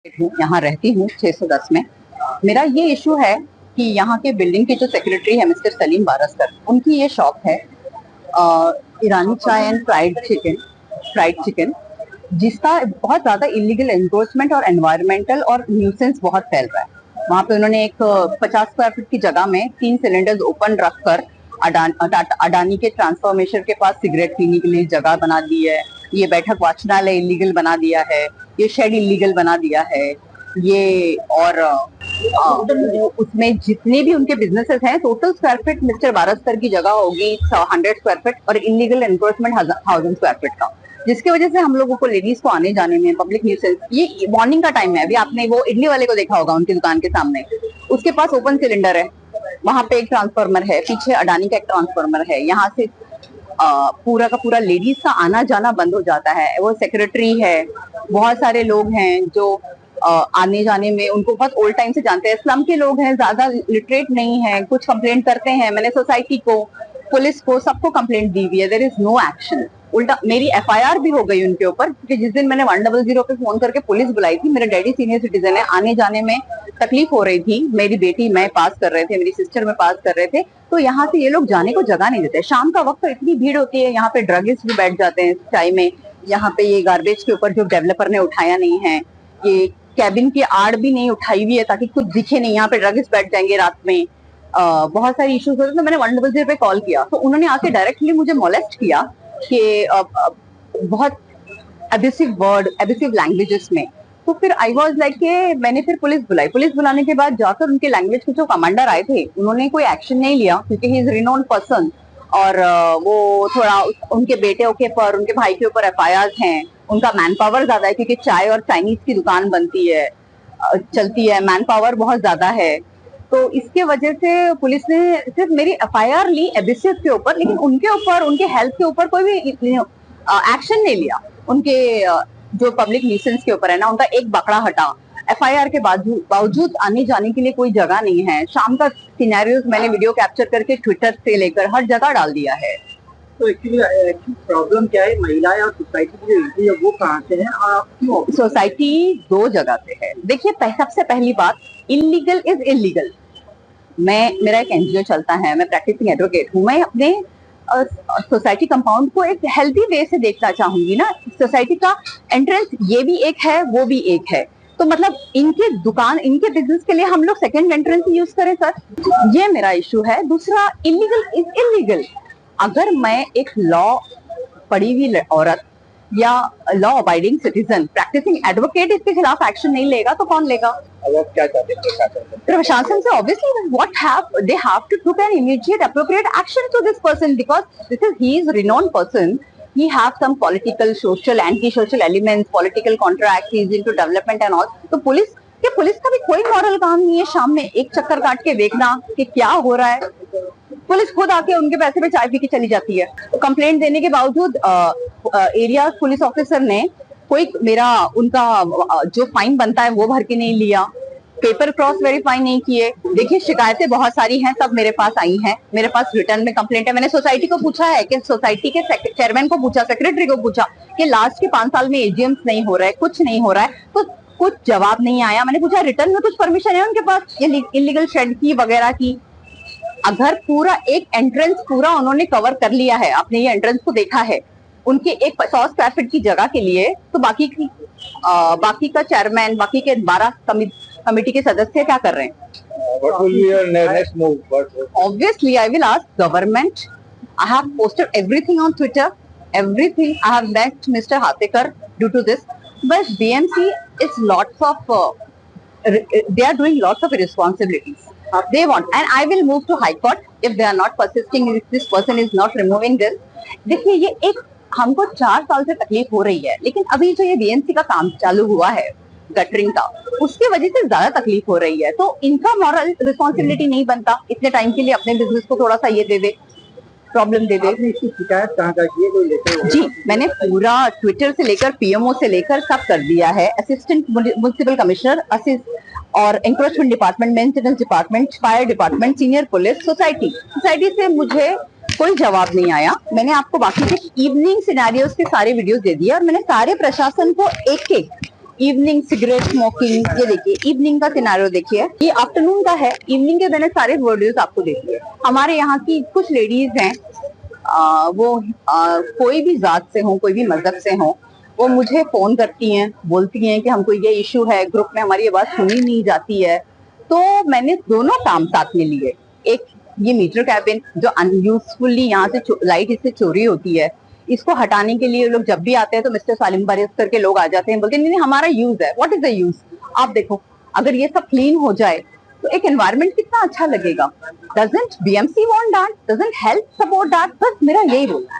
यहाँ रहती हूँ 610 में। मेरा ये इशू है कि यहाँ के बिल्डिंग के जो सेक्रेटरी है मिस्टर सलीम बारस्कर, उनकी ये शॉप है ईरानी चाय एंड फ्राइड चिकन, जिसका बहुत ज्यादा इलीगल एनक्रोचमेंट और एनवायरमेंटल और न्यूसेंस बहुत फैल रहा है। वहाँ पे उन्होंने एक 50 स्क्वायर फीट की जगह में 3 सिलेंडर्स ओपन रखकर अडानी के ट्रांसफॉर्मेशन के पास सिगरेट पीने के लिए जगह बना दी है। ये बैठक वाचनालय इलीगल बना दिया है, ये शेड इलीगल बना दिया है, ये और उसमें जितने भी उनके बिजनेसेस हैं total square feet mister Baraskar की जगह होगी 100 स्क्वायर फीट और इलीगल एनक्रोचमेंट 1000 स्क्वायर फीट का, जिसकी वजह से हम लोगों को लेडीज को आने जाने में पब्लिक न्यूसेंस। ये मॉर्निंग का टाइम है, अभी आपने वो इडली वाले को देखा होगा उनकी दुकान के सामने, उसके पास ओपन सिलेंडर है, वहां पे एक ट्रांसफार्मर है, पीछे अडानी का एक ट्रांसफार्मर है। यहाँ से पूरा का पूरा लेडीज का आना जाना बंद हो जाता है। वो सेक्रेटरी है, बहुत सारे लोग हैं जो आने जाने में उनको बहुत ओल्ड टाइम से जानते हैं। स्लम के लोग हैं, ज्यादा लिटरेट नहीं है, कुछ कंप्लेंट करते हैं। मैंने सोसाइटी को, पुलिस को, सबको कंप्लेंट दी हुई है, देयर इज नो एक्शन। उल्टा मेरी एफआईआर भी हो गई उनके ऊपर, क्योंकि जिस दिन मैंने 100 पे फोन करके पुलिस बुलाई थी, मेरे डैडी सीनियर सिटीजन है, आने जाने में तकलीफ हो रही थी, मेरी बेटी मैं पास कर रहे थे, मेरी सिस्टर में पास कर रहे थे, तो यहाँ से ये लोग जाने को जगह नहीं देते। शाम का वक्त तो इतनी भीड़ होती है, यहाँ पे ड्रगिस्ट भी बैठ जाते हैं चाय में। यहाँ पे ये गार्बेज के ऊपर जो डेवलपर ने उठाया नहीं है, ये कैबिन की आड़ भी नहीं उठाई हुई है ताकि कुछ दिखे नहीं, यहाँ पे ड्रगिस्ट बैठ जाएंगे रात में। बहुत सारी इश्यूज होते, तो मैंने 100 पे कॉल किया, तो उन्होंने आके डायरेक्टली मुझे मोलेस्ट किया कि बहुत एब्यूसिव वर्ड, एब्यूसिव लैंग्वेजेस में। तो फिर आई वाज लाइक के मैंने फिर पुलिस बुलाई। पुलिस बुलाने के बाद जाकर उनके लैंग्वेज के जो कमांडर आए थे, उन्होंने कोई एक्शन नहीं लिया, क्योंकि ही इज रिनोन्ड पर्सन और वो थोड़ा उनके बेटे के ऊपर, उनके भाई के ऊपर एफआईआर हैं। उनका मैन पावर ज्यादा है, क्योंकि चाय और चाइनीज की दुकान बनती है, चलती है, मैन पावर बहुत ज्यादा है। तो इसके वजह से पुलिस ने सिर्फ मेरी एफआईआर ली एब्यूसिव के ऊपर, लेकिन उनके ऊपर, उनके हेल्थ के ऊपर कोई भी एक्शन नहीं लिया। उनके जो पब्लिक न्यूसेंस के ऊपर है ना, उनका एक बकरा हटा। एफआईआर के बावजूद आने जाने के लिए कोई जगह नहीं है। शाम का सिनेरियोस मैंने वीडियो कैप्चर करके ट्विटर से लेकर हर जगह डाल दिया है। तो एक्चुअली प्रॉब्लम क्या है, महिलाएं और सोसाइटी की जो इशू है वो कहाँ से है और आप क्यों? सोसाइटी 2 जगह से है। देखिए, सबसे पहली बात, इलीगल इज इलीगल। मेरा एक एनजीओ चलता है, मैं प्रैक्टिसिंग एडवोकेट हूँ। मैं अपने सोसाइटी कंपाउंड को एक हेल्दी वे से देखना चाहूंगी ना। सोसाइटी का एंट्रेंस ये भी एक है, वो भी एक है, तो मतलब इनके दुकान, इनके बिजनेस के लिए हम लोग सेकंड एंट्रेंस यूज करें सर? ये मेरा इशू है। दूसरा, इलीगल इज इलीगल। अगर मैं एक लॉ पढ़ी हुई औरत या law abiding citizen, practising advocate इसके खिलाफ एक्शन नहीं लेगा तो कौन लेगा? अब आप क्या चाहते हैं प्रशासन से? Obviously they have to took an immediate appropriate action to this person, because he is renowned person. He have some political, social, anti-social elements, political contracts, he is into development and all. तो police का भी कोई moral काम नहीं है शाम में एक चक्कर काट के देखना कि क्या हो रहा है। पुलिस खुद आके उनके पैसे पे चाय पी के चली जाती है। कंप्लेंट देने के बावजूद एरिया पुलिस ऑफिसर ने कोई उनका जो फाइन बनता है वो भर के नहीं लिया, पेपर क्रॉस वेरीफाई नहीं किए। देखिए, शिकायतें बहुत सारी हैं, सब मेरे पास आई हैं, मेरे पास रिटर्न में कंप्लेंट है। मैंने सोसाइटी को पूछा है, कि सोसाइटी के चेयरमैन को पूछा, सेक्रेटरी को पूछा कि लास्ट के 5 साल में एजीएम्स नहीं हो रहा है, कुछ नहीं हो रहा है, तो कुछ जवाब नहीं आया। मैंने पूछा रिटर्न में कुछ परमिशन है उनके पास इलीगल शेड की वगैरह की? अगर पूरा एक एंट्रेंस पूरा उन्होंने कवर कर लिया है, आपने ये एंट्रेंस को देखा है, उनके एक 100 स्क्वायर फीट की जगह के लिए, तो बाकी का चेयरमैन, बाकी के 12 कमिटी के सदस्य क्या कर रहे हैं? What will be your next move? Obviously, I will ask government. I have posted everything on Twitter. Everything. I have met Mr. Hatekar due to this. But BMC is lots of. They are doing lots of irresponsibilities. They want, and I will move to High Court if they are not persisting. If this person is not removing this. देखिए, ये एक हमको 4 साल से तकलीफ हो रही है, लेकिन अभी जो ये बीएमसी का काम चालू हुआ है गटरिंग का, उसकी वजह से ज्यादा तकलीफ हो रही है। तो इनका मॉरल रिस्पॉन्सिबिलिटी नहीं बनता इतने टाइम के लिए अपने बिजनेस को थोड़ा सा ये दे दे, प्रॉब्लम दे दे। इसकी शिकायत कहाँ का की है, कोई लेटर? जी, मैंने पूरा ट्विटर से लेकर पीएमओ से लेकर सब कर दिया है। असिस्टेंट म्युनिसिपल कमिश्नर, और encroachment department, maintenance department, fire department, senior police, society से मुझे कोई जवाब नहीं आया। मैंने आपको बाकी के इवनिंग सिनेरियोस के सारे वीडियोस दे दिए, और मैंने सारे प्रशासन को एक इवनिंग सिगरेट स्मोकिंग, ये देखिए इवनिंग का सिनारियो देखिए, ये आफ्टरनून का है, इवनिंग के मैंने सारे वीडियोस आपको देखिए। हमारे यहाँ की कुछ लेडीज हैं, वो कोई भी जात से हो, कोई भी मजहब से हो, वो मुझे फोन करती हैं, बोलती हैं कि हमको ये इशू है, ग्रुप में हमारी ये बात सुनी नहीं जाती है। तो मैंने दोनों काम साथ में लिए। एक ये मीटर कैबिन जो अनयूजफुली यहाँ से लाइट इससे चोरी होती है, इसको हटाने के लिए लोग जब भी आते हैं तो मिस्टर सालिम बारिस्तर के लोग आ जाते हैं, बोलते हैं नहीं हमारा यूज है। What is the use? आप देखो, अगर ये सब क्लीन हो जाए तो एक एनवायरनमेंट कितना अच्छा लगेगा। Doesn't BMC want that? Doesn't help support that? बस मेरा यही बोलना है।